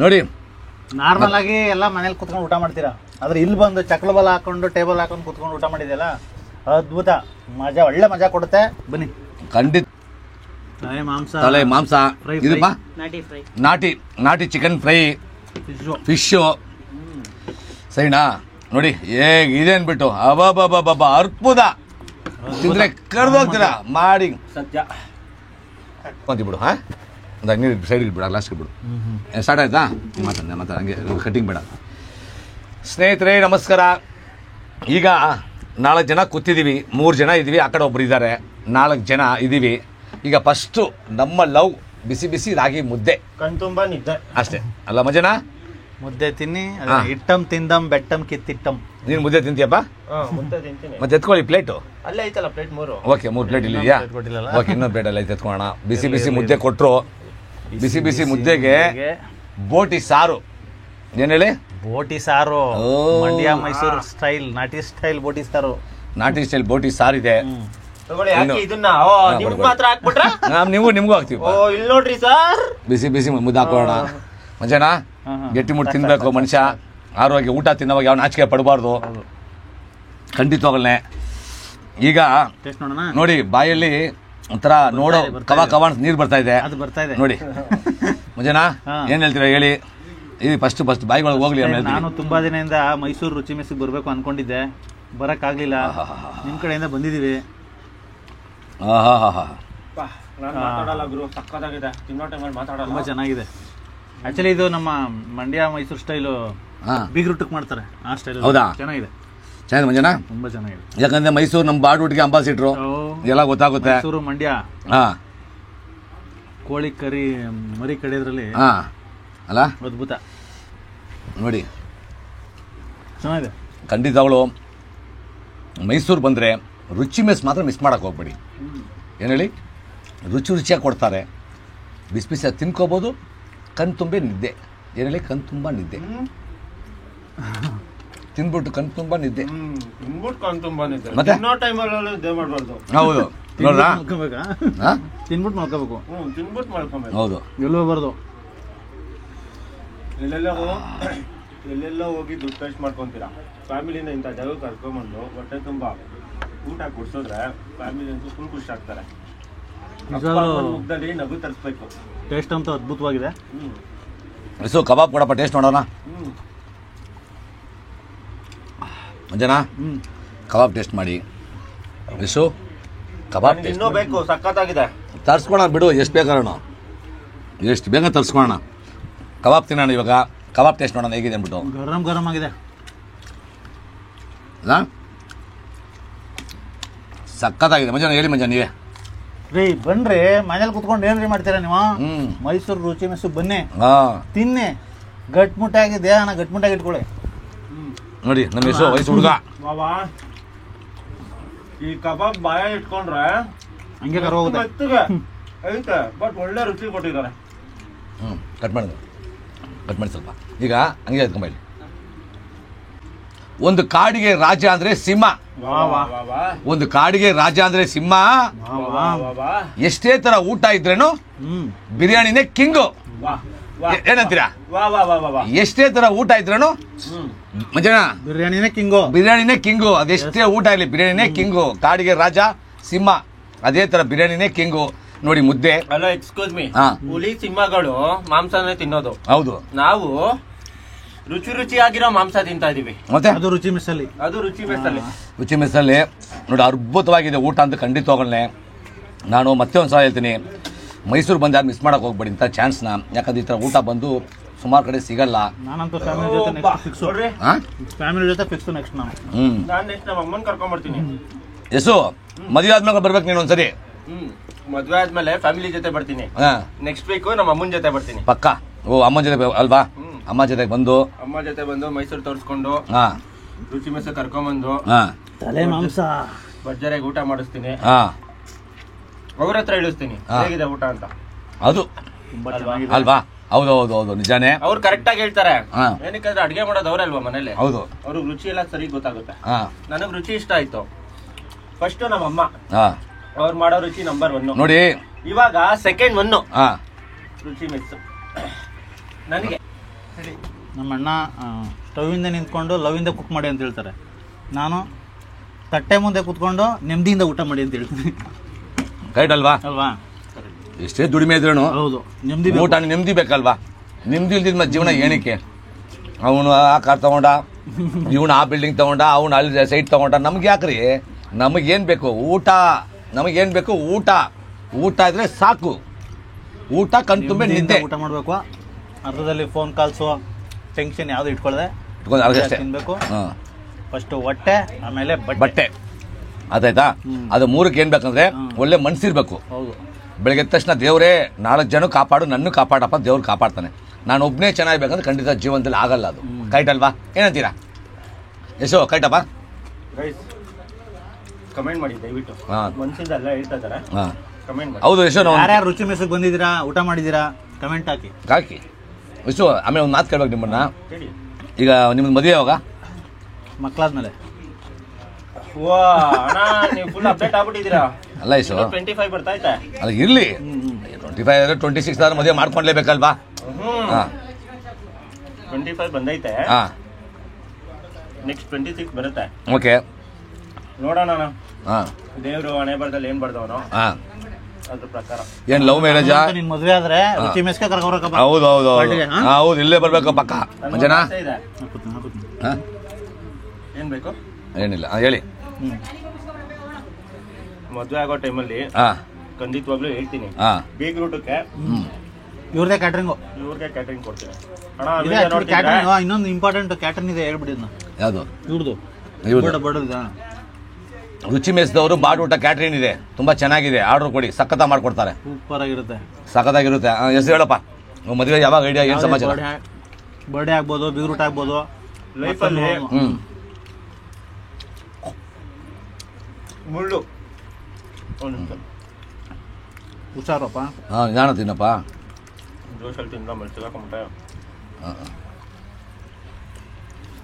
ನೋಡಿ ನಾರ್ಮಲ್ ಆಗಿ ಎಲ್ಲ ಮನೇಲಿ ಕುತ್ಕೊಂಡು ಊಟ ಮಾಡ್ತೀರಾ, ಆದ್ರೆ ಇಲ್ಲಿ ಬಂದು ಚಕ್ಲಬಲ್ ಹಾಕೊಂಡು ಟೇಬಲ್ ಹಾಕೊಂಡು ಕುತ್ಕೊಂಡು ಊಟ ಮಾಡಿದೆಯಲ್ಲ ಅದ್ಭುತ, ಮಜಾ, ಒಳ್ಳೆ ಮಜಾ ಕೊಡುತ್ತೆ. ಬನ್ನಿ. ಖಂಡಿತ. ತಲೆ ಮಾಂಸ ಇದಪ್ಪ, ನಾಟಿ ಚಿಕನ್ ಫ್ರೈ, ಫಿಶು ಸರಿನಾ. ನೋಡಿ ಹೇಗಿದೆ ಅನ್ಬಿಟ್ಟು ಅಬಾಬಾಬಾಬಾ ಅರ್ಪುದ, ತಿಂದ್ರೆ ಕರ್ದೋಗ್ತೀರಾ ಮಾಡಿ ಸತ್ಯ ಬಿಡು. ಹಾಂ ಒಂದು ನೀರು ಸೈಡ್ ಇಟ್ಬಿಡ, ಲಾಸ್ಟ್ ಇಟ್ಬಿಡು. ಸ್ಟಾರ್ಟ್ ಆಯ್ತಾ? ಮಾತಾಡ ಹಂಗೆ ಕಟ್ಟಿಂಗ್ ಬೇಡ. ಸ್ನೇಹಿತರೆ ನಮಸ್ಕಾರ. ಈಗ 4 ಜನ ಕೂತಿದ್ದೀವಿ, 3 ಜನ ಇದ್ದೀವಿ, ಆ ಕಡೆ ಒಬ್ರು ಇದ್ದಾರೆ, 4 ಜನ ಇದ್ದೀವಿ. ಈಗ ಫಸ್ಟು ನಮ್ಮ ಲವ್ ಬಿಸಿ ಬಿಸಿ ರಾಗಿ ಮುದ್ದೆ, ಕಣ್ತುಂಬ ನಿದ್ದೆ ಅಷ್ಟೇ ಅಲ್ಲ ಮಂಜನ? ಮುದ್ದೆ ತಿನ್ನಿ, ಇಟ್ಟಂ ತಿಂದಂ ಬೆಟ್ಟಂ ಕಿತ್ತಿಟ್ಟಂ. ನೀನು ಮುದ್ದೆ ತಿಂತೀಯಪ್ಪ? ಮುದ್ದೆ ತಿಂತೀನಿ. ಮತ್ತೆ ಎತ್ಕೊಳ್ಳಿ ಪ್ಲೇಟು. ಅಲ್ಲೇ ಐತಲ್ಲ ಪ್ಲೇಟ್ 3. ಓಕೆ 3 ಪ್ಲೇಟ್ ಇಲ್ಲಿದೆಯಾ? ಓಕೆ ಇನ್ನೊಂದು ಪ್ಲೇಟ್ ಎಲ್ಲ ಎತ್ಕೊಳ್ಳೋಣ. ಬಿಸಿ ಬಿಸಿ ಮುದ್ದೆ ಕೊಟ್ಟರು. ಬಿಸಿ ಬಿಸಿ ಮುದ್ದೆಗೆ ಬೋಟಿ ಸಾರು. ಏನು ಹೇಳಿ? ಬೋಟಿ ಸಾರು, ಮಂಡ್ಯ ಮೈಸೂರು ಸ್ಟೈಲ್, ನಾಟಿ ಸ್ಟೈಲ್ ಬೋಟಿ ಸಾರು. ನಾಟಿ ಸ್ಟೈಲ್ ಬೋಟಿ ಸಾರಿದೆ. ತಗೊಳ್ಳಿ, ಹಾಕಿ ಇದನ್ನ. ನಿಮ್ಗೆ ಮಾತ್ರ ಹಾಕ್ಬಿಟ್ರ? ನಿಮಗೂ ಹಾಕ್ತೀವಿ. ಇಲ್ಲಿ ನೋಡ್ರಿ ಸರ್, ಬಿಸಿ ಬಿಸಿ ಮುದ್ದೆ ಹಾಕೋಣ. ಮಂಜನ ಗಟ್ಟಿ ಮುಟ್ಟು ತಿನ್ಬೇಕು ಮನುಷ್ಯ. ಆರೋಗ್ಯ ಊಟ ತಿನ್ನೋವಾಗ ಯಾವ ನಾಚಿಕೆ ಪಡಬಾರ್ದು. ಖಂಡಿತವಾಗಲೇ. ಈಗ ನೋಡಿ ಬಾಯಲ್ಲಿ ಒಂಥರ ನೋಡೋ ಕವ ನೀರು ಬರ್ತಾ ಇದೆ ನೋಡಿ. ಮಂಜನ ಏನ್ ಹೇಳ್ತೀರಾ ಹೇಳಿ? ಇದು ಫಸ್ಟ್ ಬಾಯಿಗಳಿಗೆ ಹೋಗ್ಲಿ. ನಾನು ತುಂಬಾ ದಿನದಿಂದ ಮೈಸೂರು ರುಚಿ ಮೆಸ್ಸಿಗೆ ಬರ್ಬೇಕು ಅನ್ಕೊಂಡಿದ್ದೆ, ಬರಕ್ ಆಗ್ಲಿಲ್ಲ. ನಿಮ್ ಕಡೆಯಿಂದ ಬಂದಿದೀವಿ. ತುಂಬಾ ಚೆನ್ನಾಗಿದೆ. ಆಕ್ಚುಲಿ ಇದು ನಮ್ಮ ಮಂಡ್ಯ ಮೈಸೂರು ಸ್ಟೈಲು, ಬೀಗ್ರೂಟಕ್ಕೆ ಮಾಡ್ತಾರೆ ಆ ಸ್ಟೈಲ್. ಹೌದಾ? ಚೆನ್ನಾಗಿದೆ ಮಂಜನ, ತುಂಬಾ ಚೆನ್ನಾಗಿದೆ. ಯಾಕಂದ್ರೆ ಮೈಸೂರು ನಮ್ಮ ಬಾಡೂಟಿಗೆ ಅಂಬಾಸಿಟ್ರು ಎಲ್ಲ ಗೊತ್ತಾಗುತ್ತೆ. ಮೈಸೂರು ಮಂಡ್ಯ ಕೋಳಿ ಕರಿ ಮರಿ ಕಡಿಯೋದ್ರಲ್ಲಿ ಅಲ್ಲ ಅದ್ಭುತ ನೋಡಿ. ಚೆನ್ನಾಗಿದೆ. ಖಂಡಿತಗಳು ಮೈಸೂರು ಬಂದರೆ ರುಚಿ ಮೆಸ್ ಮಾತ್ರ ಮಿಸ್ ಮಾಡೋಕೆ ಹೋಗ್ಬೇಡಿ. ಏನು ಹೇಳಿ? ರುಚಿಯಾಗಿ ಕೊಡ್ತಾರೆ, ಬಿಸಿ ಬಿಸಿಯಾಗಿ ತಿನ್ಕೋಬೋದು. ಕಣ್ ತುಂಬೆ ನಿದ್ದೆ. ಏನು ಹೇಳಿ? ಕಣ್ ತುಂಬ ನಿದ್ದೆ. ತಿನ್ಬಿಟ್ಟು ಕಣ್ ತುಂಬ ನಿದ್ದೆ. ಮತ್ತೆ ಹೌದು ನೋಡ್ರಾ? ತಿನ್ಬಿಟ್ಟು ಮಲ್ಕೋಬೇಕು. ಹೌದು, ಎಲ್ಲೋ ಬರ್ದು ಎಲ್ಲೆಲ್ಲ ಹೋಗಿ ದುಡ್ಡು ಖರ್ಚು ಮಾಡ್ಕೊಂತೀರಾ. ಫ್ಯಾಮಿಲಿನ ಇಂಥ ಜಾಗ ಕರ್ಕೊಂಬಂದು ಹೊಟ್ಟೆ ತುಂಬ ಊಟ ಕೊಡ್ಸೋದ್ರೆ ಫ್ಯಾಮಿಲಿ ಅಂತೂ ಫುಲ್ ಖುಷಿ ಆಗ್ತಾರೆ. ಮುಖದಲ್ಲಿ ನಗು ತರಿಸ್ಬೇಕು. ಟೇಸ್ಟ್ ಅಂತೂ ಅದ್ಭುತವಾಗಿದೆ. ಕಬಾಬ್ ಕೊಡಪ್ಪ, ಟೇಸ್ಟ್ ನೋಡೋಣ. ಮಂಜನ ಕಬಾಬ್ ಟೇಸ್ಟ್ ಮಾಡಿ. ಕಬಾಬ್ ಇನ್ನೂ ಬೇಕು, ಸಖತ್ತಾಗಿದೆ. ತರಿಸ್ಕೊಳ ಬಿಡು, ಎಷ್ಟು ಬೇಕಾರೋಣ, ಎಷ್ಟು ಬೇಗ ತರಿಸ್ಕೊಳ್ಳೋಣ. ಕಬಾಬ್ ತಿನ್ನೋಣ ಇವಾಗ. ಕಬಾಬ್ ಟೇಸ್ಟ್ ನೋಡೋಣ ಹೇಗಿದೆ ಅಂದ್ಬಿಟ್ಟು. ಗರಂ ಆಗಿದೆ. ಸಖತ್ತಾಗಿದೆ. ಮಂಜನ ಹೇಳಿ ಮಂಜನ ನೀವೇ. ರೀ ಬನ್ರಿ, ಮನೇಲಿ ಕುತ್ಕೊಂಡು ಏನ್ರಿ ಮಾಡ್ತೀರಾ ನೀವು? ಮೈಸೂರು ರುಚಿ ಮೆಸ್ಸು ಬನ್ನಿ, ತಿನ್ನಿ, ಗಟ್ಮುಟ್ಟಾಗಿ ದೇಹನ ಗಟ್ಮುಟ್ಟಾಗಿ ಇಟ್ಕೊಳ್ಳಿ. ನೋಡಿ ನಮ್ಮ ವಯಸ್ಸು ಹುಡುಗ ಈ ಕಬಾಬ್ ಬಾಯ ಇಟ್ಕೊಂಡ್ರೆ ಹಂಗೆ ಕರೋಗುತ್ತೆ. ಬಟ್ ಒಳ್ಳೆ ರುಚಿ ಕೊಟ್ಟಿದ್ದಾರೆ. ಕಟ್ ಮಾಡಿ ಸ್ವಲ್ಪ. ಈಗ ಹಂಗೆ ಎತ್ಕೊಂಬ. ಒಂದು ಕಾಡಿಗೆ ರಾಜ ಅಂದ್ರೆ ಸಿಂಹ. ಒಂದು ಕಾಡಿಗೆ ರಾಜ ಅಂದ್ರೆ ಸಿಂಹ. ಎಷ್ಟೇ ತರ ಊಟ ಇದ್ರೇನು ಬಿರಿಯಾನಿನೇ ಕಿಂಗು. ಏನಂತೀರಾ? ಎಷ್ಟೇ ತರ ಊಟ ಇದ್ರೇನು ಮಂಜನ ಬಿರಿಯಾನಿನೇ ಕಿಂಗು. ಅದೆಷ್ಟೇ ಊಟ ಇರಲಿ ಬಿರಿಯಾನಿನೇ ಕಿಂಗು. ಕಾಡಿಗೆ ರಾಜ ಸಿಂಹ, ಅದೇ ತರ ಬಿರಿಯಾನಿನೇ ಕಿಂಗು. ನೋಡಿ ಮುದ್ದೆ. ಅಲ್ಲ ಎಕ್ಸ್ಕ್ಯೂಸ್ ಮೀ, ಹುಲಿ ಸಿಂಹಗಳು ಮಾಂಸನೇ ತಿನ್ನೋದು. ಹೌದು, ನಾವು ರುಚಿಯಾಗಿರೋ ಮಾಂಸ ತಿಂತಾ ಇದೀವಿ. ಮತ್ತೆ ಅದು ರುಚಿ ಮೆಸ್ಸಲ್ಲಿ ನೋಡಿ ಅದ್ಭುತವಾಗಿದೆ ಊಟ ಅಂತ. ಖಂಡಿತವಾಗಲೇ ನಾನು ಮತ್ತೆ ಒಂದ್ಸಲ ಹೇಳ್ತೀನಿ, ಮೈಸೂರು ಬಂದು ಯಾರು ಮಿಸ್ ಮಾಡಕ್ ಹೋಗ್ಬೇಡಿ ಇಂಥ ಚಾನ್ಸ್ನ. ಯಾಕಂದ್ರೆ ಈ ಥರ ಊಟ ಬಂದು ಸುಮಾರು ಕಡೆ ಸಿಗಲ್ಲ. ನಾನಂತೂ ಫ್ಯಾಮಿಲಿ ಜೊತೆ ಫಿಕ್ಸ್ ನೆಕ್ಸ್ಟ್ ನಾನು ನೆಕ್ಸ್ಟ್ ನಮ್ಮ ಅಮ್ಮನ್ ಕರ್ಕೊಂಡ್ಬರ್ತೀನಿ. ಎಸು ಮದುವೆ ಆದ್ಮೇಲೆ ಬರ್ಬೇಕು ನೀನು ಒಂದ್ಸರಿ. ಮದುವೆ ಆದ್ಮೇಲೆ ಫ್ಯಾಮಿಲಿ ಜೊತೆ ಬರ್ತೀನಿ. ನೆಕ್ಸ್ಟ್ ವೀಕ್ ನಮ್ಮ ಅಮ್ಮನ ಜೊತೆ ಬರ್ತೀನಿ ಪಕ್ಕ. ಓ ಅಮ್ಮನ ಜೊತೆ ಅಲ್ವಾ? ಅಮ್ಮ ಜೊತೆಗೆ ಬಂದು ಮೈಸೂರು ತೋರಿಸ್ಕೊಂಡು ರುಚಿ ಮೆಸ್ ಕರ್ಕೊಂಡ್ಬಂದು ತಲೆ ಮಾಂಸ ಭರ್ಜರಿಯಾಗಿ ಊಟ ಮಾಡಿಸ್ತೀನಿ. ಅವ್ರ ಹತ್ರ ಇಳಿಸ್ತೀನಿ ಹೇಗಿದೆ ಊಟ ಅಂತ. ಅದು ಅಲ್ವಾ? ಹೌದು ನಿಜಾನೇ. ಅವ್ರು ಕರೆಕ್ಟ್ ಆಗಿ ಹೇಳ್ತಾರೆ. ಏನಕ್ಕಂದ್ರೆ ಅಡ್ಗೆ ಮಾಡೋದು ಅವ್ರಲ್ವಾ ಮನೇಲಿ. ಹೌದು, ಅವ್ರಿಗೆ ರುಚಿ ಎಲ್ಲ ಸರಿ ಗೊತ್ತಾಗುತ್ತೆ. ನನಗ್ ರುಚಿ ಇಷ್ಟ ಆಯ್ತು. ಫಸ್ಟ್ ನಮ್ಮ ಅಮ್ಮ ಅವ್ರು ಮಾಡೋ ರುಚಿ ನಂಬರ್ 1 ನೋಡಿ. ಇವಾಗ ಸೆಕೆಂಡ್ 1 ರುಚಿ ಮೆಸ್. ನನಗೆ ನಮ್ಮ ಅಣ್ಣ ಸ್ಟವ್ವಿಂದ ನಿಂತ್ಕೊಂಡು ಲವ್ವಿಂದ ಕುಕ್ ಮಾಡಿ ಅಂತ ಹೇಳ್ತಾರೆ. ನಾನು ತಟ್ಟೆ ಮುಂದೆ ಕೂತ್ಕೊಂಡು ನೆಮ್ಮದಿಯಿಂದ ಊಟ ಮಾಡಿ ಅಂತ ಹೇಳ್ತೀನಿ. ಕರೆಕ್ಟ್ ಅಲ್ವಾ? ಅಲ್ವಾ? ಎಷ್ಟೇ ದುಡಿಮೆ ಇದ್ರೂ ಹೌದು, ನೆಮ್ಮದಿ ಊಟ ನೆಮ್ಮದಿ ಬೇಕಲ್ವಾ? ನೆಮ್ಮದಿ ಇಲ್ದಿದ್ ಮತ್ತೆ ಜೀವನ ಏನಕ್ಕೆ? ಅವನು ಆ ಕಾರ್ ತಗೊಂಡ, ಇವನು ಆ ಬಿಲ್ಡಿಂಗ್ ತಗೊಂಡ, ಅವನು ಅಲ್ಲಿ ಸೈಟ್ ತಗೊಂಡ. ನಮ್ಗೆ ಯಾಕ್ರಿ? ನಮಗೇನು ಬೇಕು? ಊಟ. ನಮಗೇನು ಬೇಕು? ಊಟ. ಊಟ ಇದ್ರೆ ಸಾಕು. ಊಟ ಕಣ್ತುಂಬೆ ನಿದ್ದೆ. ಊಟ ಮಾಡಬೇಕು. ಅರ್ಧದಲ್ಲಿ ಫೋನ್ ಕಾಲ್ಸು ಟೆನ್ಷನ್ ಯಾವುದು ಇಟ್ಕೊಳ್ಳದೆ ಅಷ್ಟೇ ತಿನ್ಬೇಕು. ಹಾಂ, ಫಸ್ಟ್ ಹೊಟ್ಟೆ, ಆಮೇಲೆ ಬಟ್ಟೆ. ಅದಾಯ್ತಾ? ಅದು ಮೂರಕ್ಕೆ ಏನು ಬೇಕಂದ್ರೆ ಒಳ್ಳೆ ಮನ್ಸಿರ್ಬೇಕು. ಹೌದು. ಬೆಳಗ್ಗೆ ಎದ್ದ ತಕ್ಷಣ ದೇವರೇ 4 ಜನ ಕಾಪಾಡು, ನನ್ನ ಕಾಪಾಡಪ್ಪ, ದೇವ್ರು ಕಾಪಾಡ್ತಾನೆ. ನಾನು ಒಬ್ಬನೇ ಚೆನ್ನಾಗಿರ್ಬೇಕಂದ್ರೆ ಖಂಡಿತ ಜೀವನದಲ್ಲಿ ಆಗಲ್ಲ. ಅದು ಕೈಟ್ ಅಲ್ವಾ? ಏನಂತೀರಾ ಯಶೋ? ಕೈಟಪ್ಪ? ಗೈಸ್ ಕಮೆಂಟ್ ಮಾಡಿ ದಯವಿಟ್ಟು. ಮನ್ಸಿಂದ ಎಲ್ಲ ಹೇಳ್ತಾ ಇದ್ದಾರೆ, ಕಮೆಂಟ್ ಮಾಡಿ. ಹೌದು ಯಶೋ, ನಾವು ಯಾರ್ಯಾರು ರುಚಿ ಮೆಸ್ಸಿಗೆ ಬಂದಿದ್ದೀರಾ, ಊಟ ಮಾಡಿದ್ದೀರಾ, ಕಮೆಂಟ್ ಹಾಕಿ. ಯಶೋ, ಆಮೇಲೆ ಒಂದು ಮಾತು ಕೇಳ್ಬೇಕು ನಿಮ್ಮನ್ನ. ಹೇಳಿ. ಈಗ ನಿಮ್ದು ಮದುವೆ ಯಾವಾಗ? ಮಕ್ಕಳಾದ್ಮೇಲೆ. ವಾ ಅಣ್ಣ, ನೀವು ಫುಲ್ ಅಪ್ಡೇಟ್ ಆಗ್ಬಿಟ್ಟಿದ್ದೀರಾ. ಅಲ್ಲ ಯಶೋ, 25 ಬರ್ತಾ ಐತೆ. ಅಲ್ಲ ಇರ್ಲಿ, 25 26 ಆದ್ರೆ ಮದುವೆ ಮಾಡ್ಕೊಂಡ್ಲೇಬೇಕಲ್ವಾ? 25 ಬಂದೈತೆ. ಹಾಂ, ನೆಕ್ಸ್ಟ್ 26 ಬರುತ್ತೆ. ಓಕೆ, ನೋಡೋಣ. ಹಾಂ ದೇವ್ರು ಹಣೆ ಬರ್ದಲ್ಲಿ ಏನ್ ಬರ್ದವನು ಹಾಂ. ಅದ್ರ ಪ್ರಕಾರ. ಏನ್ ಲವ್ ಮ್ಯಾರೇಜಾ? ನಿನ್ ಮದುವೆ ಆದ್ರೆ ರುಚಿ ಮೆಸ್ಗೆ ಕರ್ಕೊಂಡ್ಬರಕಪ್ಪ. ಹೌದು ಹೌದು ಹೌದು ಹೌದು, ಇಲ್ಲೇ ಬರ್ಬೇಕು ಪಕ್ಕ. ಮಂಜನಾ? ಇದೆ. ಹಾಂ, ಏನ್ ಬೇಕು? ಏನಿಲ್ಲ, ಹೇಳಿ. ಮದ್ವೆ ಆಗೋ ಟೈಮಲ್ಲಿ ಹಾಂ ಖಂಡಿತವಾಗ್ಲೂ ಹೇಳ್ತೀನಿ, ಹಾಂ ಬೀಗ್ ರೂಟಕ್ಕೆ ಇವ್ರದೇ ಕ್ಯಾಟ್ರಿಂಗು. ಇವ್ರಿಗೆ ಕ್ಯಾಟರಿಂಗ್ ಕೊಡ್ತೀನಿ. ಕ್ಯಾಟ್ರಿಂಗ್ ಇನ್ನೊಂದು ಇಂಪಾರ್ಟೆಂಟ್ ಕ್ಯಾಟ್ರಿಂಗ್ ಇದೆ, ಹೇಳ್ಬಿಡಿ. ಯಾವುದು? ಇವ್ರದ್ದು ಬಡದ ರುಚಿ ಮೆಸ್ದವರು ಬಾಡೂಟ ಕ್ಯಾಟ್ರಿಂಗ್ ಇದೆ, ತುಂಬಾ ಚೆನ್ನಾಗಿದೆ. ಆರ್ಡರ್ ಕೊಡಿ, ಸಖತ್ತ ಮಾಡ್ಕೊಡ್ತಾರೆ, ಸೂಪರ್ ಆಗಿರುತ್ತೆ, ಸಖತ್ತಾಗಿರುತ್ತೆ. ಹೆಸರು ಹೇಳಪ್ಪ. ಮದುವೆ ಯಾವಾಗ? ಐಡಿಯಾ ಏನು ಸಮಾಚಾರ? ಬರ್ಡೇ ಆಗ್ಬೋದು, ಬೀಗ್ರೂಟ್ ಆಗ್ಬೋದು, ಲೈಫಲ್ಲಿ ಮುಳ್ಳು. ಹುಷಾರಪ್ಪ. ಹಾಂ, ನಿಧಾನ ತಿನ್ನಪ್ಪ. ಜೋಶಲ್ಲಿ ತಿಂದ ಮೆಲ್ಸಿಗಾಕೊಂಬಿಟ್ಟೆ.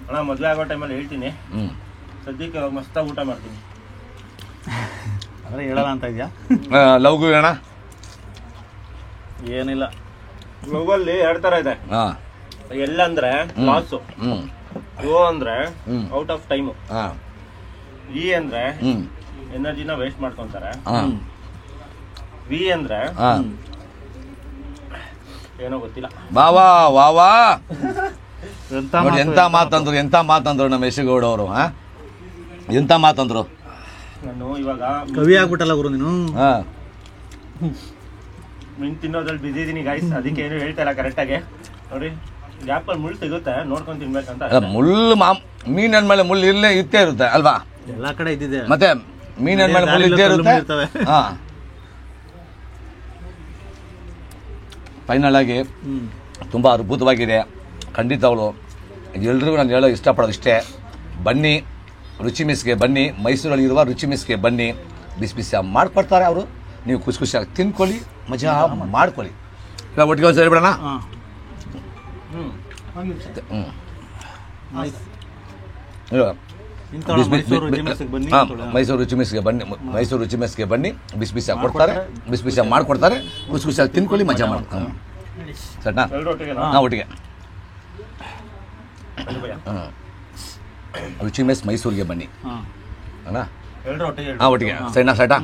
ಅಣ್ಣ ಮದುವೆ ಆಗೋ ಟೈಮಲ್ಲಿ ಹೇಳ್ತೀನಿ, ಸದ್ಯಕ್ಕೆ ಮಸ್ತಾಗಿ ಊಟ ಮಾಡ್ತೀನಿ. ಅಂದ್ರೆ ಹೇಳಲ್ಲ ಅಂತ ಇದೆಯಾ? ಲವ್ಗೂ ಅಣ್ಣ ಏನಿಲ್ಲ. ಲವ್ವಲ್ಲಿ 2 ಥರ ಇದೆ. ಹಾಂ, ಎಲ್ಲ ಅಂದ್ರೆ ಲಾಸು, ಗೋ ಅಂದ್ರೆ ಔಟ್ ಆಫ್ ಟೈಮು, ವಿ ಅಂದ್ರೆ ಎನರ್ಜಿನ ವೇಸ್ಟ್ ಮಾಡ್ಕೊಂತಾರೆ, ವಿ ಅಂದ್ರೆ ಏನೋ ಗೊತ್ತಿಲ್ಲ. ಬಾವಾ ವಾವಾ, ನೋಡಿ ಎಂತ ಮಾತಂದ್ರು ನಮ್ಮ ಯಶಗೌಡ ಅವರು. ಎಂತ ಮಾತಂದ್ರು. ನಾನು ಇವಾಗ ಕವಿ ಆಗ್ಬಿಟ್ಟಲ್ಲ ಗುರು ನೀನು. ಮೀನ್ ತಿನ್ನೋದ್ರಲ್ಲಿ ಬಿಸಿ ಇದೀನಿ ಗೈಸ್, ಅದಕ್ಕೆ ಏನು ಹೇಳ್ತಾ ಇಲ್ಲ ಕರೆಕ್ಟಾಗಿ. ನೋಡಿ ಗ್ಯಾಪಲ್ಲಿ ಮುಳ್ಳು ಸಿಗುತ್ತೆ, ನೋಡ್ಕೊಂಡು ತಿನ್ಬೇಕಂತ. ಮೀನ್ ಅಂದ್ಮೇಲೆ ಮುಳ್ಳು ಇತ್ತೇ ಇರುತ್ತೆ ಅಲ್ವಾ? ಎಲ್ಲಾ ಕಡೆ ಇದ್ದಿದೆ. ಮತ್ತೆ ಮೀನ್ ಅಂದ್ಮೇಲೆ ಮುಳ್ಳು ಇದ್ದೇ ಇರುತ್ತೆ. ಫೈನಲ್ ಆಗಿ ತುಂಬಾ ಅದ್ಭುತವಾಗಿದೆ ಖಂಡಿತ. ಅವಳು ಎಲ್ರಿಗೂ ನಾನು ಹೇಳೋ ಇಷ್ಟಪಡೋದು ಇಷ್ಟೇ, ಬನ್ನಿ ರುಚಿ ಮಿಸ್ಗೆ ಬನ್ನಿ, ಮೈಸೂರಲ್ಲಿರುವ ರುಚಿ ಮಿಸ್ಗೆ ಬನ್ನಿ. ಬಿಸಿ ಬಿಸಿಯಾಗಿ ಮಾಡಿಕೊಡ್ತಾರೆ ಅವರು, ನೀವು ಖುಷಿ ಖುಷಿಯಾಗಿ ತಿನ್ಕೊಳ್ಳಿ, ಮಜಾ ಮಾಡ್ಕೊಳ್ಳಿ. ಇಲ್ಲ ಒಟ್ಟಿಗೆ ಒಂದು ಸರಿ ಬಿಡೋಣ. ಮೈಸೂರು ರುಚಿ ಮಿಸ್ಗೆ ಬನ್ನಿ, ಮೈಸೂರು ರುಚಿ ಮಿಸ್ಗೆ ಬನ್ನಿ, ಬಿಸಿ ಬಿಸಿಯಾಗಿ ಕೊಡ್ತಾರೆ, ಬಿಸಿ ಬಿಸಿಯಾಗಿ ಮಾಡಿಕೊಡ್ತಾರೆ, ಖುಷಿ ಖುಷಿಯಾಗಿ ತಿನ್ಕೊಳ್ಳಿ, ಮಜಾ ಮಾಡ್ಕೊಂಡು. ಸರಿನಾ? ಹಾಂ, ಒಟ್ಟಿಗೆ ರುಚಿ ಮೆಸ್ ಮೈಸೂರಿಗೆ ಬನ್ನಿ ಅಣ್ಣ. ಹಾಂ, ಒಟ್ಟಿಗೆ ಸರಿನಾ? ಸೈಟಾ?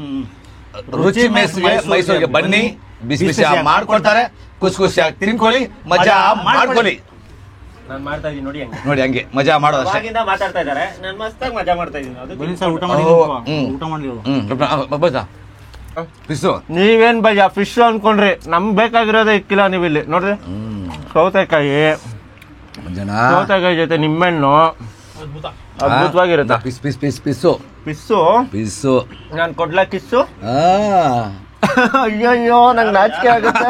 ರುಚಿ ಮೆಸ್ಗೆ ಮೈಸೂರಿಗೆ ಬನ್ನಿ, ಬಿಸಿ ಬಿಸಿಯಾಗಿ ಮಾಡ್ಕೊಡ್ತಾರೆ, ಖುಷಿ ಖುಷಿಯಾಗಿ ತಿನ್ಕೊಳ್ಳಿ, ಮಜಾ ಮಾಡ್ಕೊಳ್ಳಿ. ನಾನು ಮಾಡ್ತಾ ಇದೀನಿ ನೋಡಿ, ನೋಡಿ ಹಂಗೆ ಮಜಾ ಮಾಡೋದು ಅಷ್ಟೇ. ಮಾತಾಡ್ತಾ ಇದ್ದಾರೆ, ನಾನು ಮಸ್ತಾಗಿ ಮಜಾ ಮಾಡ್ತಾ ಇದೀನಿ. ನೀವೇನ್ ಭಯ ಫಿಶ್ ಅನ್ಕೊಂಡ್ರಿ, ನಮ್ಗೆ ಬೇಕಾಗಿರೋದೇ ಇಕ್ಕಿಲ್ಲ. ನೀವು ಇಲ್ಲಿ ನೋಡ್ರಿ, ಸೌತೆಕಾಯಿ, ಸೌತೆಕಾಯಿ ಜೊತೆ ನಿಮ್ಮೆಣ್ಣು ಅದ್ಭುತವಾಗಿರುತ್ತೆ. ಪಿಸ್ ಪಿಸ್ ಪಿಸ್ ಪಿಸ್ಸು ಪಿಸ್ಸು ಪಿಸ್ಸು ನಾನು ಕೊಡ್ಲಾ ಕಿಸ್ಸು? ಅಯ್ಯಯ್ಯೋ ನಂಗೆ ನಾಚಿಕೆ ಆಗುತ್ತೆ.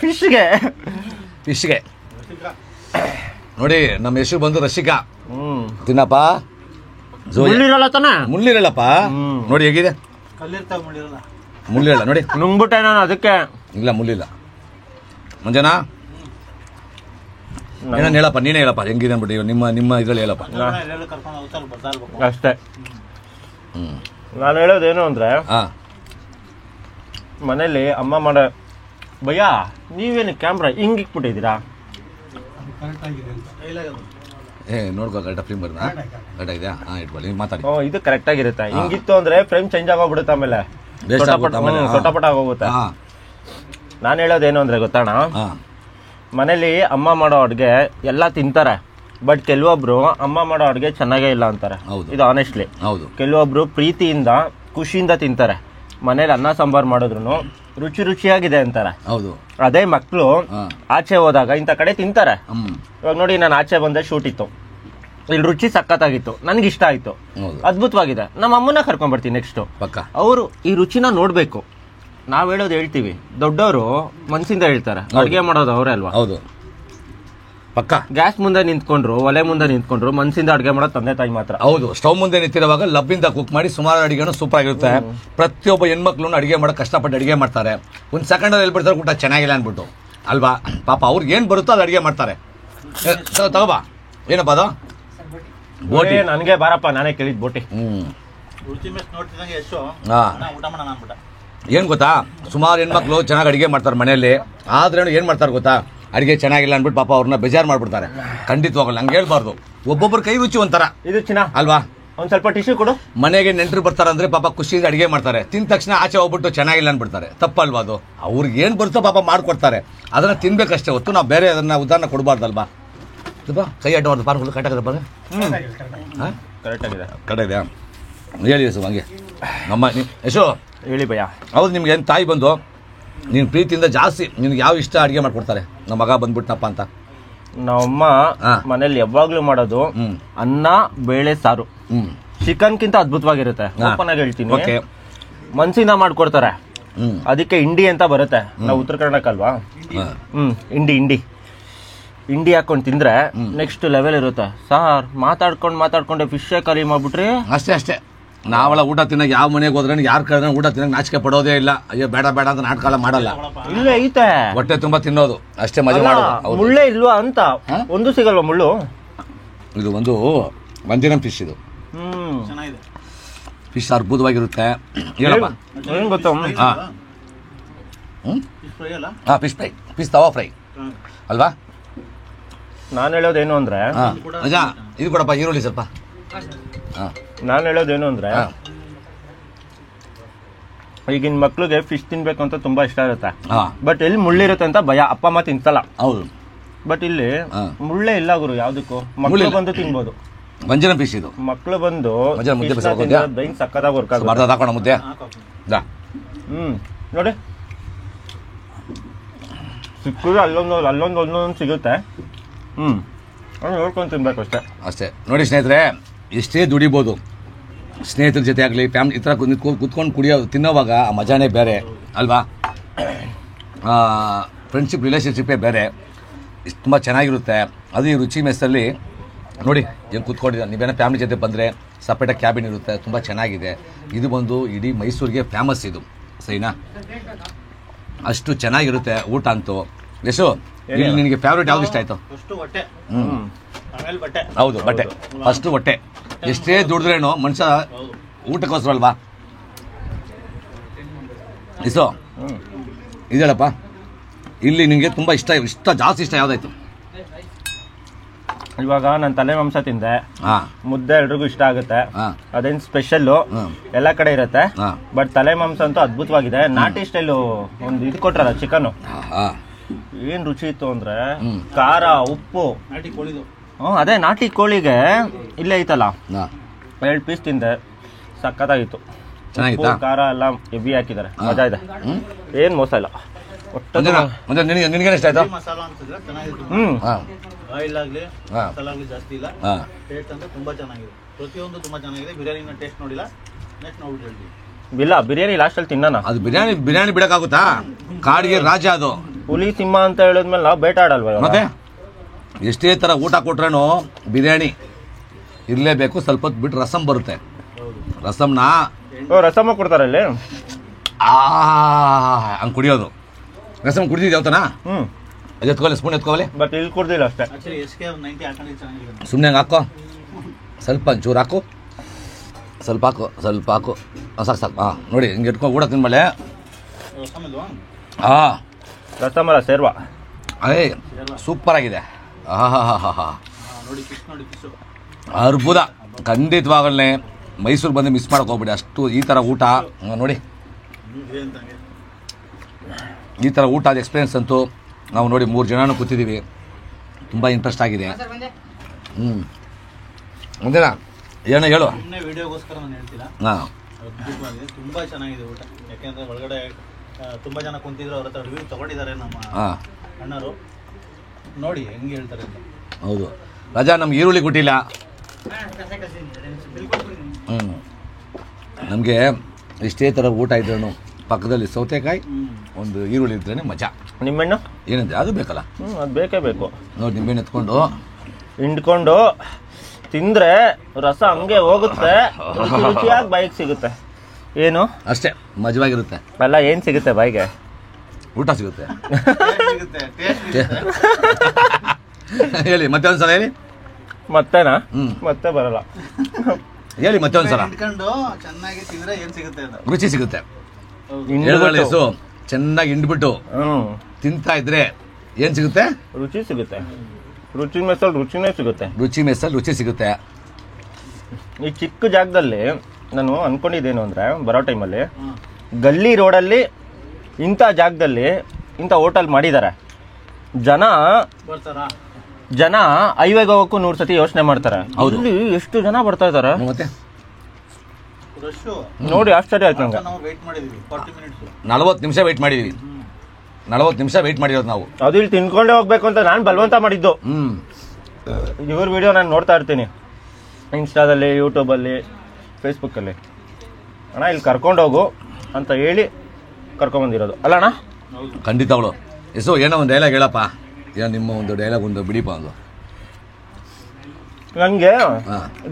ಫಿಶ್ಗೆ ನೋಡಿ ನಮ್ಮ ಯಶು ಬಂದು ರಸಿಕಾ. ತಿನ್ನಪ್ಪ, ಮುಳ್ಳಿರಲ್ಲ ತಾನೆ? ಮುಳ್ಳಿರಲ್ಲಪ್ಪ, ನೋಡಿ ಹೇಗಿದೆ. ಮುಳ್ಳಿರಲ್ಲ ನೋಡಿ, ನುಂಗ್ಬಿಟ್ಟೆ ನಾನು ಅದಕ್ಕೆ. ಇಲ್ಲ ಮುಳ್ಳಿಲ್ಲ. ಮಂಜನಾ ಏನನ್ನ ಹೇಳಪ್ಪ, ನೀನೇ ಹೇಳಪ್ಪ ಹೆಂಗಿದೆ ಅಂದ್ಬಿಟ್ಟು ನಿಮ್ಮ ಇದ್ರಲ್ಲಿ ಹೇಳಪ್ಪ ಅಷ್ಟೇ. ನಾನು ಹೇಳೋದೇನು ಅಂದ್ರೆ, ಮನೇಲಿ ಅಮ್ಮ ಮಾಡೋ ಭಯ್ಯ ನೀವೇನು ಕ್ಯಾಮ್ರಾ ಹಿಂಗ್ ಇಕ್ಬಿಟ್ಟಿದ್ದೀರಾ? ನೋಡ್ಕೋ ಕರೆಕ್ಟಾಗಿ ಫ್ರೇಮ್ ಬರ್ದಾ ಕರೆಕ್ಟ್ ಇದೆಯಾ? ಹಾಂ ಇಟ್ಕೊಳ್ಳಿ ನೀವು ಮಾತಾಡಿ. ಇದು ಕರೆಕ್ಟ್ ಆಗಿರುತ್ತೆ. ಹಿಂಗಿತ್ತು ಅಂದ್ರೆ ಫ್ರೇಮ್ ಚೇಂಜ್ ಆಗೋಗ್ಬಿಡುತ್ತೆ, ಆಮೇಲೆ ತೊಟಪಟ ಆಗೋಗುತ್ತೆ. ನಾನು ಹೇಳೋದೇನು ಅಂದ್ರೆ ಗೊತ್ತಣ್ಣ, ಮನೇಲಿ ಅಮ್ಮ ಮಾಡೋ ಅಡ್ಗೆ ಎಲ್ಲ ತಿಂತಾರೆ, ಬಟ್ ಕೆಲವೊಬ್ರು ಅಮ್ಮ ಮಾಡೋ ಅಡ್ಗೆ ಚೆನ್ನಾಗೇ ಇಲ್ಲ ಅಂತಾರೆ. ಇದು ಆನೆಸ್ಟ್ಲಿ ಹೌದು. ಕೆಲವೊಬ್ರು ಪ್ರೀತಿಯಿಂದ ಖುಷಿಯಿಂದ ತಿಂತಾರೆ, ಮನೇಲಿ ಅನ್ನ ಸಾಂಬಾರ್ ಮಾಡಿದ್ರು ರುಚಿಯಾಗಿದೆ ಅಂತಾರೆ. ಹೌದು. ಅದೇ ಮಕ್ಕಳು ಆಚೆ ಹೋದಾಗ ಇಂಥ ಕಡೆ ತಿಂತಾರೆ. ಇವಾಗ ನೋಡಿ, ನಾನು ಆಚೆ ಬಂದೆ, ಶೂಟ್ ಇತ್ತು, ಇಲ್ಲಿ ರುಚಿ ಸಖತ್ತಾಗಿತ್ತು, ನನ್ಗೆ ಇಷ್ಟ ಆಯ್ತು, ಅದ್ಭುತವಾಗಿದೆ, ನಮ್ಮ ಅಮ್ಮನ ಕರ್ಕೊಂಡ್ ಬರ್ತೀನಿ ನೆಕ್ಸ್ಟ್. ಅವರು ಈ ರುಚಿನ ನೋಡ್ಬೇಕು. ನಾವ್ ಹೇಳೋದು ಹೇಳ್ತೀವಿ, ದೊಡ್ಡವರು ಮನ್ಸಿಂದ ಹೇಳ್ತಾರೆ, ಅಡ್ಗೆ ಮಾಡೋದು ಅವರೇ ಅಲ್ವಾ? ಹೌದು. ಪಕ್ಕ ಗ್ಯಾಸ್ ಮುಂದೆ ನಿಂತ್ಕೊಂಡ್ರು, ಒಲೆ ಮುಂದೆ ನಿಂತ್ಕೊಂಡ್ರು, ಮನ್ಸಿಂದ ಅಡ್ಗೆ ಮಾಡೋದು ತಂದೆ ತಾಯಿ ಮಾತ್ರ. ಹೌದು. ಸ್ಟವ್ ಮುಂದೆ ನಿಂತಿರುವಾಗ ಲಬ್ಬಿಂದ ಕುಕ್ ಮಾಡಿ ಸುಮಾರು ಅಡಿಗೆನೂ ಸೂಪರ್ ಆಗಿರುತ್ತೆ. ಪ್ರತಿಯೊಬ್ಬ ಹೆಣ್ಮಕ್ಳು ಅಡಿಗೆ ಮಾಡೋಕೆ ಕಷ್ಟಪಟ್ಟು ಅಡಿಗೆ ಮಾಡ್ತಾರೆ. ಒಂದು ಸೆಕೆಂಡ್ ಹೇಳ್ಬಿಡ್ತಾರೆ ಊಟ ಚೆನ್ನಾಗಿಲ್ಲ ಅನ್ಬಿಟ್ಟು ಅಲ್ವಾ? ಪಾಪ ಅವ್ರಿಗೆ ಏನ್ ಬರುತ್ತೋ ಅದು ಅಡಿಗೆ ಮಾಡ್ತಾರೆ. ತಗೋಬಾ, ಏನಪ್ಪ ಅದು? ಬೋಟಿ. ನನಗೆ ಬಾರಪ್ಪ, ನಾನೇ ಕೇಳಿದ್ ಬೋಟಿ. ಏನ್ ಗೊತ್ತಾ, ಸುಮಾರು ಹೆಣ್ಮಕ್ಳು ಚೆನ್ನಾಗಿ ಅಡಿಗೆ ಮಾಡ್ತಾರೆ ಮನೆಯಲ್ಲಿ, ಆದ್ರೇನು ಏನ್ ಮಾಡ್ತಾರೆ ಗೊತ್ತಾ, ಅಡಿಗೆ ಚೆನ್ನಾಗಿಲ್ಲ ಅನ್ಬಿಟ್ಟು ಪಾಪ ಅವ್ರನ್ನ ಬೇಜಾರು ಮಾಡ್ಬಿಡ್ತಾರೆ. ಖಂಡಿತವಾಗಲ್ಲ, ಹಂಗೆ ಹೇಳ್ಬಾರ್ದು. ಒಬ್ಬೊಬ್ಬರ ಕೈ ರುಚಿ ಒಂಥರ ಇದು ಚಿನ್ನ ಅಲ್ವಾ? ಒಂದ್ ಸ್ವಲ್ಪ ಟಿಶ್ಯೂ ಕೊಡು. ಮನೆಗೆ ನೆಂಟರು ಬರ್ತಾರಂದ್ರೆ ಪಾಪ ಖುಷಿಯಿಂದ ಅಡಿಗೆ ಮಾಡ್ತಾರೆ, ತಿಂದ ತಕ್ಷಣ ಆಚೆ ಹೋಗ್ಬಿಟ್ಟು ಚೆನ್ನಾಗಿಲ್ಲ ಅನ್ಬಿಡ್ತಾರೆ. ತಪ್ಪಲ್ವಾ ಅದು? ಅವ್ರಿಗೆ ಏನ್ ಬರುತ್ತೋ ಪಾಪ ಮಾಡ್ಕೊಡ್ತಾರೆ, ಅದನ್ನ ತಿನ್ಬೇಕಷ್ಟೇ ಹೊತ್ತು ನಾವು ಬೇರೆ ಅದನ್ನ ಉದಾಹರಣೆ ಕೊಡಬಾರ್ದಲ್ವಾ? ಕೈ ಅಡ್ಡಬಾರ್ದು. ಪಾರ್ಕ್ ಕರೆಕ್ಟ್ ಆಗಿದೆ. ಕರೆಕ್ಟ್ ಆಗಿದೆ. ಕರೆಕ್ಟ್ ಇದೆ. ಹೇಳಿ ಯಶು, ಹಂಗೆ ನಮ್ಮ ಯಶು ಹೇಳಿ ಭಯ್ಯ. ಹೌದು, ನಿಮ್ಗೆ ಏನು ತಾಯಿ ಬಂದು ನೀನು ಪ್ರೀತಿಯಿಂದ ಜಾಸ್ತಿ ನಿನ್ಗೆ ಯಾವ ಇಷ್ಟ ಅಡುಗೆ ಮಾಡ್ಕೊಡ್ತಾರೆ? ನಮ್ಮ ಮಗ ಬಂದ್ಬಿಟ್ನಪ್ಪ ಅಂತ. ನಮ್ಮಮ್ಮ ಮನೇಲಿ ಯಾವಾಗ್ಲೂ ಮಾಡೋದು ಅನ್ನ ಬೇಳೆ ಸಾರು, ಚಿಕನ್ಗಿಂತ ಅದ್ಭುತವಾಗಿರುತ್ತೆ. ಓಪನ್ ಆಗಿ ಹೇಳ್ತೀನಿ, ಮನ್ಸಿಂದ ಮಾಡ್ಕೊಡ್ತಾರೆ. ಅದಕ್ಕೆ ಇಂಡಿ ಅಂತ ಬರುತ್ತೆ, ನಾವು ಉತ್ತರ ಕರ್ನಾಟಕ ಅಲ್ವಾ? ಇಂಡಿ ಹಾಕೊಂಡು ತಿಂದ್ರೆ ನೆಕ್ಸ್ಟ್ ಲೆವೆಲ್ ಇರುತ್ತೆ. ಸಾರ್ ಮಾತಾಡ್ಕೊಂಡು ಫಿಶ್ ಕರಿ ಮಾಡ್ಬಿಟ್ರಿ ಅಷ್ಟೇ. ನಾವೆಲ್ಲ ಊಟ ತಿನ್ನಕ್ ಯಾವ ಮನೆಗೆ ಹೋದ್ರೆ ಯಾರು ಕರೆದ್ರೆ ಊಟ ತಿನ್ನಕ್ ನಾಚಿಕೆ ಪಡೋದೇ ಇಲ್ಲ. ಅಯ್ಯೋ ಬೇಡ ಅಂತ ನಾಟಕ ಮಾಡಲ್ಲ. ಇಲ್ಲೇ ಐತೆ ಹೊಟ್ಟೆ ತುಂಬಾ ತಿನ್ನೋದು ಅಷ್ಟೇ, ಮಜಾ ಮಾಡೋದು. ಮುಳ್ಳೇ ಇಲ್ವಾ ಅಂತ ಒಂದು ಸಿಗಲ್ವಾ ಮುಳ್ಳು? ಇದು ಒಂದು ವಂಜನಂ ಫಿಶ್. ಇದು ಫಿಶ್ ಅದ್ಭುತವಾಗಿರುತ್ತೆ. ಹೇಳಪ್ಪ ಏನ್ ಗೊತ್ತ? ಫಿಶ್ ಫ್ರೈ, ಫಿಶ್ ತವಾ ಫ್ರೈ ಅಲ್ವಾ? ನಾನು ಹೇಳೋದೇನು ಅಂದ್ರೆ, ಇದು ಕೊಡಪ್ಪ ಈರುಳ್ಳಿ ಸ್ವಲ್ಪ. ನಾನು ಹೇಳೋದೇನು ಅಂದ್ರೆ, ಈಗಿನ ಮಕ್ಳಿಗೆ ಫಿಶ್ ತಿನ್ಬೇಕು ಅಂತ ತುಂಬಾ ಇಷ್ಟ ಇರುತ್ತೆ, ಬಟ್ ಎಲ್ಲಿ ಮುಳ್ಳಿರುತ್ತೆ ಅಂತ ಭಯ. ಅಪ್ಪ ಅಮ್ಮ ತಿಂತಲ್ಲ. ಹೌದು. ಬಟ್ ಇಲ್ಲಿ ಮುಳ್ಳೇ ಇಲ್ಲ ಗುರು ಯಾವ್ದಕ್ಕೂ. ಮಕ್ಕಳು ಬಂದು ತಿನ್ಬೋದು. ವಂಜನಂ ಫಿಶ್ ಇದು. ಮಕ್ಕಳು ಬಂದು ಬ್ರೈನ್ ಸಕ್ಕತ್ತಾಗಿ ವರ್ಕ್ ಆಗುತ್ತೆ. ಮುದ್ದೆ ನೋಡಿ, ಸಿಕ್ಕರು ಅಲ್ಲೊಂದು ಸಿಗುತ್ತೆ. ನೋಡ್ಕೊಂಡು ತಿನ್ಬೇಕು ಅಷ್ಟೇ. ನೋಡಿ ಸ್ನೇಹಿತರೆ, ಎಷ್ಟೇ ದುಡಿಬೋದು, ಸ್ನೇಹಿತರ ಜೊತೆ ಆಗಲಿ ಫ್ಯಾಮಿಲಿ ಈ ಥರ ಕುತ್ಕೊಂಡು ತಿನ್ನೋವಾಗ ಆ ಮಜಾನೇ ಬೇರೆ ಅಲ್ವಾ? ಫ್ರೆಂಡ್ಶಿಪ್ ರಿಲೇಷನ್ಶಿಪ್ಪೇ ಬೇರೆ, ತುಂಬ ಚೆನ್ನಾಗಿರುತ್ತೆ. ಅದು ಈ ರುಚಿ ಮೆಸ್ಸಲ್ಲಿ ನೋಡಿ ಏನು ಕೂತ್ಕೊಂಡಿದ್ದಾರೆ. ನೀವೇನೋ ಫ್ಯಾಮಿಲಿ ಜೊತೆ ಬಂದರೆ ಸಪ್ರೇಟಾಗಿ ಕ್ಯಾಬಿನ್ ಇರುತ್ತೆ, ತುಂಬ ಚೆನ್ನಾಗಿದೆ. ಇದು ಬಂದು ಇಡೀ ಮೈಸೂರಿಗೆ ಫೇಮಸ್ ಇದು, ಸರಿನಾ? ಅಷ್ಟು ಚೆನ್ನಾಗಿರುತ್ತೆ ಊಟ ಅಂತೂ. ಯಶು, ಇಲ್ಲಿ ನಿನಗೆ ಫೇವ್ರೇಟ್ ಯಾವ್ದು ಇಷ್ಟ ಆಯ್ತು? ಹೌದು, ಬಟ್ಟೆ. ಫಸ್ಟ್ ಹೊಟ್ಟೆ. ಎಷ್ಟೇ ದುಡಿದ್ರೇನು ಮನುಷ್ಯ ಊಟಕ್ಕೋಸ್ಕರ ಅಲ್ವಾ? ಇಸೋ ಇದೇಳಪ್ಪ, ಇಲ್ಲಿ ನಿನಗೆ ತುಂಬ ಜಾಸ್ತಿ ಇಷ್ಟ ಯಾವ್ದಾಯ್ತು? ಇವಾಗ ನಾನು ತಲೆ ಮಾಂಸ ತಿಂದೆ, ಮುದ್ದೆ ಎಲ್ರಿಗೂ ಇಷ್ಟ ಆಗುತ್ತೆ, ಅದೇನು ಸ್ಪೆಷಲ್ಲು ಎಲ್ಲ ಕಡೆ ಇರುತ್ತೆ. ಬಟ್ ತಲೆ ಮಾಂಸ ಅಂತೂ ಅದ್ಭುತವಾಗಿದೆ. ನಾಟಿ ಸ್ಟೈಲು ಒಂದು ಇದು ಕೊಟ್ರಲ್ಲ ಚಿಕನ್, ಏನ್ ರುಚಿ ಇತ್ತು ಅಂದ್ರೆ ಖಾರ ಉಪ್ಪು. ಅದೇ ನಾಟಿ ಕೋಳಿಗೆ ಇಲ್ಲೇ ಐತಲ್ಲ, 2 ಪೀಸ್ ತಿಂದೆ, ಸಕ್ಕತ್ತಾಗಿತ್ತು. ಖಾರ ಎಲ್ಲ ಹೆವಿ ಹಾಕಿದ್ದಾರೆ, ಮಜಾ ಇದೆ, ಏನ್ ಮೋಸ ಇಲ್ಲ. ನಿನಗೆ ಇಷ್ಟ ಆಯ್ತಾ? ಆಯಿಲ್ ಆಗಲಿ ಮಸಾಲ ಆಗಲಿ ಜಾಸ್ತಿ ಇಲ್ಲ, ಟೇಸ್ಟ್ ಅಂದ್ರೆ ತುಂಬಾ ಚೆನ್ನಾಗಿದೆ. ಪ್ರತಿಯೊಂದು ತುಂಬಾ ಚೆನ್ನಾಗಿದೆ. ಬಿರಿಯಾನಿನ ಟೇಸ್ಟ್ ನೋಡಿಲ್ಲ, ನೆಕ್ಸ್ಟ್ ನೋಡ್ಬಿಟ್ಟು ಹೇಳ್ತೀವಿ. ಇಲ್ಲ, ಬಿರಿಯಾನಿ ಲಾಸ್ಟಲ್ಲಿ ತಿನ್ನೋಣ. ಅದು ಬಿರಿಯಾನಿ ಬಿಡಕ್ಕಾಗುತ್ತಾ? ಕಾಡಿಗೆ ರಾಜ ಅದು. ಹುಲಿ ಸಿಂಹ ಅಂತ ಹೇಳಿದ್ಮೇಲೆ ನಾವು ಬೇಟ ಆಡಲ್ವ? ಮತ್ತೆ ಎಷ್ಟೇ ತರ ಊಟ ಕೊಟ್ರೇನು ಬಿರಿಯಾನಿ ಇರಲೇಬೇಕು. ಸ್ವಲ್ಪ ಹೊತ್ತು ಬಿಟ್ಟು ರಸಂ ಬರುತ್ತೆ. ರಸಮ್ಮ ಕೊಡ್ತಾರೆ ಅಲ್ಲಿ, ಹಂಗೆ ಕುಡಿಯೋದು. ರಸಮ್ ಕುಡಿದಿದ್ದು ಯಾವತನ? ಎತ್ಕೊಳ್ಳಿ, ಸ್ಪೂನ್ ಎತ್ಕೊಳ್ಳಿ. ಬಟ್ ಇಲ್ಲಿ ಕುಡ್ದಿಲ್ಲ ಅಷ್ಟೇ. ಸುಮ್ಮನೆ ಹಂಗೆ ಹಾಕೋ, ಸ್ವಲ್ಪ ಚೂರು ಹಾಕು, ಸ್ವಲ್ಪ ಸಾಕು. ಸಾಕು. ನೋಡಿ ಹಿಂಗೆ ಇಟ್ಕೊಂಡು ಊಟ ತಿನ್ಮೇಲೆ ರಸಮಲ ಸೇರ್ವ ಅದೇ ಸೂಪರ್ ಆಗಿದೆ. ಆಹಾ ನೋಡಿ ಫಿಶ್ ನೋಡಿ ಫಿಶು ಅದ್ಭುತ. ಖಂಡಿತವಾಗಲೇ ಮೈಸೂರು ಬಂದು ಮಿಸ್ ಮಾಡೋಕೆ ಹೋಗ್ಬಿಡಿ. ಅಷ್ಟು ಈ ಥರ ಊಟ ನೋಡಿ, ಈ ಥರ ಊಟ ಅದು ಎಕ್ಸ್ಪೀರಿಯನ್ಸ್ ಅಂತೂ ನಾವು ನೋಡಿ 3 ಜನನೂ ಕೂತಿದ್ದೀವಿ. ತುಂಬ ಇಂಟ್ರೆಸ್ಟ್ ಆಗಿದೆ. ಒಂದೇನಾ ಏನೋ ಹೇಳು. ಸುಮ್ಮನೆ ವಿಡಿಯೋಗೋಸ್ಕರ ನಾನು ಹೇಳ್ತಿಲ್ಲ. ಹಾಂ, ಅದ್ಭುತವಾಗಿದೆ, ತುಂಬ ಚೆನ್ನಾಗಿದೆ ಊಟ. ಯಾಕೆಂದರೆ ಒಳಗಡೆ ತುಂಬ ಜನ ಕುಂತಿದ್ರು, ಅವ್ರ ಹತ್ರ ರಿವ್ಯೂ ತೊಗೊಂಡಿದ್ದಾರೆ ನಮ್ಮ ಅಣ್ಣರು. ನೋಡಿ ಹೆಂಗೆ ಹೇಳ್ತಾರೆ ಅಂತ. ಹೌದು ರಾಜಾ, ನಮ್ಗೆ ಈರುಳ್ಳಿ ಕೊಟ್ಟಿಲ್ಲ. ನಮಗೆ ಇಷ್ಟೇ ಥರ ಊಟ ಇದ್ರೂ ಪಕ್ಕದಲ್ಲಿ ಸೌತೆಕಾಯಿ ಒಂದು ಈರುಳ್ಳಿ ಇದ್ರೇ ಮಜಾ. ನಿಂಬೆಣ್ಣು ಏನಂದ್ರೆ ಅದು ಬೇಕಲ್ಲ. ಅದು ಬೇಕೇ ಬೇಕು ನೋಡಿ, ನಿಂಬೆಣ್ಣು ಎತ್ಕೊಂಡು ಹಿಂಡ್ಕೊಂಡು ತಿಂದ್ರೆ ರಸ ಹಂಗೆ ಹೋಗುತ್ತೆ, ರುಚಿಯಾಗಿ ಬಾಯಿಗೆ ಸಿಗುತ್ತೆ. ಏನು ಅಷ್ಟೇ ಮಜವಾಗಿರುತ್ತೆ. ಅಲ್ಲ, ಏನು ಸಿಗುತ್ತೆ ಬಾಯಿಗೆ? ಊಟ ಸಿಗುತ್ತೆ. ಸಿಗುತ್ತೆ. ಹೇಳಿ ಮತ್ತೆ ಒಂದ್ಸಲ ಹೇಳಿ. ಮತ್ತೆನಾ? ಮತ್ತೆ ಬರಲ್ಲ. ಹೇಳಿ ಮತ್ತೆ ಒಂದ್ಸಲ. ಇಟ್ಕೊಂಡು ಚೆನ್ನಾಗಿ ತಿಂದ್ರೆ ಏನು ಸಿಗುತ್ತೆ ಅಂತ. ರುಚಿ ಸಿಗುತ್ತೆ. ಹಿಂಡ್ಬಿಟ್ಟು. ಚೆನ್ನಾಗಿ ಹಿಂಡ್ಬಿಟ್ಟು ತಿಂತಾ ಇದ್ರೆ ಏನ್ ಸಿಗುತ್ತೆ? ರುಚಿ ಸಿಗುತ್ತೆ. ರುಚಿ ಮೆಸಲ್ಲಿ ರುಚಿನೇ ಸಿಗುತ್ತೆ. ರುಚಿ ಮೆಸ್ಸಲ್ಲಿ ರುಚಿ ಸಿಗುತ್ತೆ. ಈ ಚಿಕ್ಕ ಜಾಗದಲ್ಲಿ ನಾನು ಅನ್ಕೊಂಡಿದ್ದೇನು ಅಂದರೆ, ಬರೋ ಟೈಮಲ್ಲಿ ಗಲ್ಲಿ ರೋಡಲ್ಲಿ ಇಂಥ ಜಾಗದಲ್ಲಿ ಇಂಥ ಹೋಟೆಲ್ ಮಾಡಿದ್ದಾರೆ. ಜನ ಹೈವೇಗೆ ಹೋಗೋಕ್ಕೂ 100 ಸತಿ ಯೋಚನೆ ಮಾಡ್ತಾರೆ. ಹೌದು. ಇಲ್ಲಿ ಎಷ್ಟು ಜನ ಬರ್ತಾ ಇದ್ದಾರೆ ಮತ್ತೆ ನೋಡಿ, ಆಶ್ಚರ್ಯ ಆಯ್ತು ನಂಗೆ. ನಾವು ವೇಟ್ ಮಾಡಿದ್ವಿ 40 ಮಿನಿಟ್ಸ್. 40 ನಿಮಿಷ ವೆಯ್ಟ್ ಮಾಡಿದೀವಿ. 40 ನಿಮಿಷ ವೆಯ್ಟ್ ಮಾಡಿರೋದು ನಾವು. ಅದು ಇಲ್ಲಿ ತಿನ್ಕೊಂಡೇ ಹೋಗ್ಬೇಕು ಅಂತ ನಾನು ಬಲವಂತ ಮಾಡಿದ್ದು. ಇವ್ರ ವಿಡಿಯೋ ನಾನು ನೋಡ್ತಾ ಇರ್ತೀನಿ ಇನ್ಸ್ಟಾದಲ್ಲಿ, ಯೂಟ್ಯೂಬಲ್ಲಿ, ಫೇಸ್ಬುಕ್ಕಲ್ಲಿ. ಅಣ್ಣ ಇಲ್ಲಿ ಕರ್ಕೊಂಡೋಗು ಅಂತ ಹೇಳಿ ಕರ್ಕೊಂಬಂದಿರೋದು ಅಲ್ಲ ಅಣ್ಣ? ಖಂಡಿತ ಅವಳು ಏನೋ ಒಂದು ಡೈಲಾಗ್ ಹೇಳಪ್ಪ. ಏನೋ ನಿಮ್ಮ ಒಂದು ಡೈಲಾಗ್ ಒಂದು ಬಿಡಿಪ ಒಂದು. ನನಗೆ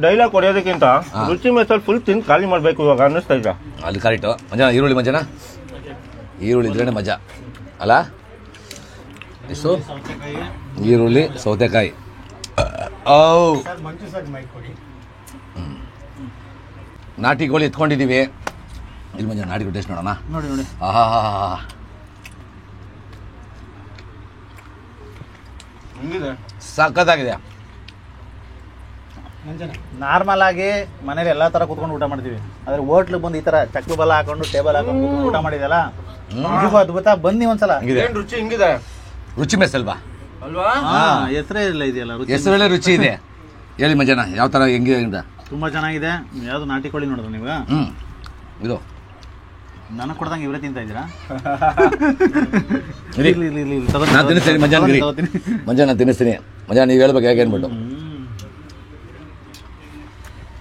ಡೈಲಾಗ್ ಹೊಡೆಯೋದಕ್ಕಿಂತ ರುಚಿ ಮೆಸಲ್ಲಿ ಫುಲ್ ತಿಂದು ಖಾಲಿ ಮಾಡಬೇಕು ಇವಾಗ ಅನ್ನಿಸ್ತಾ ಇದ್ದ. ಅಲ್ಲಿ ಕರೆಕ್ಟು. ಮಜಾ ಈರುಳ್ಳಿ ಮಜಾನ, ಈರುಳ್ಳಿ ಇದ್ರೇ ಮಜಾ ಅಲ್ಲ. ಈರುಳ್ಳಿ ಸೌತೆಕಾಯಿ. ನಾಟಿ ಕೋಳಿ ಎತ್ಕೊಂಡಿದ್ದೀವಿ. ಇಲ್ಲಿ ಮಜಾ ನಾಟಿ ಕೋಳಿ ಟೇಸ್ಟ್ ನೋಡೋಣ. ನೋಡಿ ನೋಡಿ. ಆಹಾ, ಸಖತ್ತಾಗಿದೆ. ನಾರ್ಮಲ್ ಆಗಿ ಮನೇಲಿ ಎಲ್ಲಾ ತರ ಕುತ್ಕೊಂಡು ಊಟ ಮಾಡ್ತೀವಿ. ಆದ್ರೆ ಹೋಟ್ಲಿಗೆ ಬಂದು ಈ ತರ ಚಕ್ಲು ಬಲ ಹಾಕೊಂಡು ಟೇಬಲ್ ಹಾಕೊಂಡು ಕುತ್ಕೊಂಡು ಊಟ ಮಾಡಿದಲ್ಲ, ನಿಜಕ್ಕೂ ಅದ್ಭುತ. ಬನ್ನಿ ಒಂದ್ಸಲ. ರುಚಿ ಹಿಂಗಿದೆ. ರುಚಿ ಮೆಸ್ ಅಲ್ವಾ? ಹೆಸರೇ ಇಲ್ಲ ಇದೆಯಲ್ಲ, ಹೆಸರಲ್ಲೇ ರುಚಿ ಇದೆ. ಹೇಳಿ ಮಂಜನ, ಯಾವ ತರ ಹೆಂಗಿದೆ ಅಂತ. ತುಂಬಾ ಚೆನ್ನಾಗಿದೆ. ಯಾವ್ದು ನಾಟಿ ಕೋಳಿ ನೋಡಿದ್ರೆ ನೀವು? ಇದು ನನಗೆ ಕೊಡ್ದಂಗೆ ಇವರೇ ತಿಂತಾ ಇದ್ದೀರಾ? ನಾನು ತಿನ್ನಿಸ್ತೀನಿ ಮಂಜಾನ್ಗಿರಿ. ಮಂಜಾ ನಾನು ತಿನ್ನಿಸ್ತೀನಿ. ಮಂಜಾ ನೀವು ಹೇಳ್ಬೇಕು ಹೇಗೆ ಅನ್ಬಿಟ್ಟು.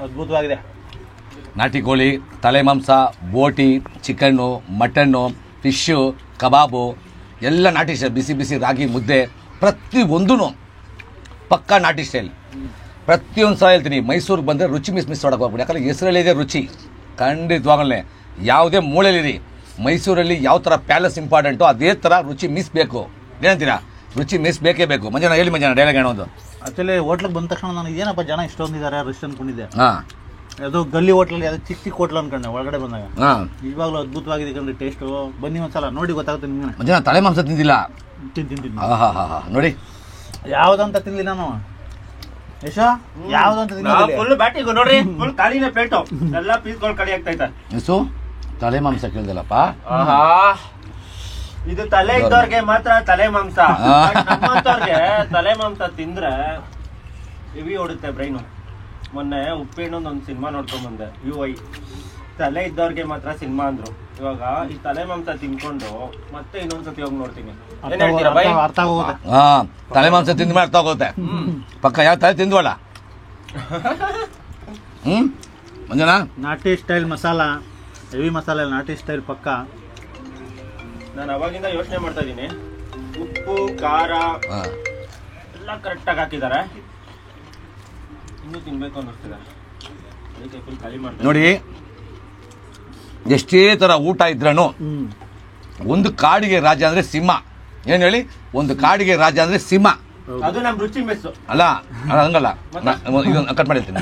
ಅದ್ಭುತವಾಗಿದೆ. ನಾಟಿ ಕೋಳಿ, ತಲೆ ಮಾಂಸ, ಬೋಟಿ, ಚಿಕನ್ನು, ಮಟನ್ನು, ಫಿಶ್ಶು, ಕಬಾಬು ಎಲ್ಲ ನಾಟಿ ಸ್ಟೈಲ್. ಬಿಸಿ ಬಿಸಿ ರಾಗಿ ಮುದ್ದೆ ಪ್ರತಿಯೊಂದೂ ಪಕ್ಕಾ ನಾಟಿ ಸ್ಟೈಲ್. ಪ್ರತಿಯೊಂದು ಸಲ ಹೇಳ್ತೀನಿ, ಮೈಸೂರಿಗೆ ಬಂದರೆ ರುಚಿ ಮಿಸ್ ಮಾಡೋಕೆ ಹೋಗ್ಬಿಡಿ. ಯಾಕಂದರೆ ಹೆಸರಲ್ಲಿದೆ ರುಚಿ. ಖಂಡಿತವಾಗಲೇ ಯಾವುದೇ ಮೂಳೆಲಿರಿ, ಮೈಸೂರಲ್ಲಿ ಯಾವ ಥರ ಪ್ಯಾಲೇಸ್ ಇಂಪಾರ್ಟೆಂಟು ಅದೇ ಥರ ರುಚಿ ಮಿಸ್ ಬೇಕು. ಏನಂತೀರಾ? ರುಚಿ ಮಿಸ್ ಬೇಕೇ ಬೇಕು. ಮಂಜಾನ ಹೇಳಿ ಮಂಜಾನ ಡೈಲಾಗ್ ಏನೋ ಒಂದು. ಆಕ್ಚುಲಿ ಹೋಟ್ಲಿಗೆ ಬಂದ ತಕ್ಷಣ ನನಗೆ ಏನಪ್ಪ ಜನ ಇಷ್ಟೊಂದಿದ್ದಾರೆ ರೆಸ್ಟ್ ಅನ್ಕೊಂಡಿದ್ದೆ. ಹಾಂ, ಅದು ಗಲ್ಲಿ ಹೋಟ್ಲಲ್ಲಿ ಅದು ಚಿಕ್ಕ ಚಿಕ್ಕ ಹೋಟ್ಲ್ ಅನ್ಕೊಂಡೆ ಒಳಗಡೆ ಬಂದಾಗ. ಹಾಂ, ಇವಾಗಲೂ ಅದ್ಭುತವಾಗಿದೆ ಕಣ್ರಿ ಟೇಸ್ಟು. ಬನ್ನಿ ಒಂದ್ಸಲ ನೋಡಿ, ಗೊತ್ತಾಗುತ್ತೆ ನಿಮ್ಗೆ. ಮಂಜಾನ ತಲೆ ಮಾಂಸ ತಿಂದಿಲ್ಲ? ತಿಂತೀನಿ. ನೋಡಿ ಯಾವ್ದಂತ ತಿನ್ಲಿ ನಾನು ಯಶ, ಯಾವ್ದಂತ ಫುಲ್ ಬ್ಯಾಟಿಂಗ್ ನೋಡ್ರಿ, ಫುಲ್ ಖಾಲಿನೇ ಪ್ಲೇಟು. ಎಲ್ಲ ಪೀಸ್ಗಳು ಖಾಲಿ ಆಗ್ತೈತೆ. ಎಸು ತಲೆ ಮಾಂಸ ಕೇಳ್ದಲ್ಲಪ್ಪ. ಇದು ತಲೆ ಇದ್ದವ್ರಿಗೆ ಮಾತ್ರ ತಲೆ ಮಾಂಸ. ನಮ್ಮಂತವ್ರಿಗೆ ತಲೆ ಮಾಂಸ ತಿಂದ್ರೆ ಹೆವಿ ಓಡುತ್ತೆ ಬ್ರೈನು. ಮೊನ್ನೆ ಉಪ್ಪೇಣ್ಣೊಂದು ಒಂದು ಸಿನಿಮಾ ನೋಡ್ಕೊಂಡ್ ಬಂದೆ, UI. ತಲೆ ಇದ್ದವ್ರಿಗೆ ಮಾತ್ರ ಸಿನಿಮಾ ಅಂದ್ರು. ಇವಾಗ ಈ ತಲೆ ಮಾಂಸ ತಿನ್ಕೊಂಡು ಮತ್ತೆ ಇನ್ನೊಂದ್ಸತಿ ಹೋಗಿ ನೋಡ್ತೀನಿ. ಏನ್ ಹೇಳ್ತೀರಾ ಬೈ? ಅರ್ಥ ಆಗೋಗುತ್ತೆ. ಹಾಂ, ತಲೆ ಮಾಂಸ ತಿಂದ ಮೇಲೆ ಅರ್ಥ ಆಗೋಗುತ್ತೆ. ಪಕ್ಕ ಯಾವ ತಲೆ ತಿಂದ್ವಲ್ಲ. ಮಂಜನಾ ನಾಟಿ ಸ್ಟೈಲ್ ಮಸಾಲ, ಹೆವಿ ಮಸಾಲೆ, ನಾಟಿ ಸ್ಟೈಲ್ ಪಕ್ಕ. ನಾನು ಅವಾಗಿಂದ ಯೋಚನೆ ಮಾಡ್ತಾ ಇದ್ದೀನಿ, ಉಪ್ಪು ಖಾರ ಎಲ್ಲ ಕರೆಕ್ಟಾಗಿ ಹಾಕಿದ್ದಾರೆ. ಇನ್ನೂ ತಿನ್ಬೇಕು ಅನ್ನಿಸ್ತಿದೆ. ಅದಕ್ಕೆ ಫುಲ್ ಖಾಲಿ ಮಾಡ್ತಾರೆ. ನೋಡಿ, ಎಷ್ಟೇ ಥರ ಊಟ ಇದ್ರೂ ಒಂದು ಕಾಡಿಗೆ ರಾಜ ಅಂದರೆ ಸಿಂಹ. ಏನು ಹೇಳಿ? ಒಂದು ಕಾಡಿಗೆ ರಾಜ ಅಂದರೆ ಸಿಂಹ. ಅದು ನಮ್ಮ ರುಚಿ ಮೆಸ್ಸು ಅಲ್ಲ, ಹಂಗಲ್ಲ. ಇದನ್ನು ಕಟ್ ಮಾಡಿರ್ತೀನಿ.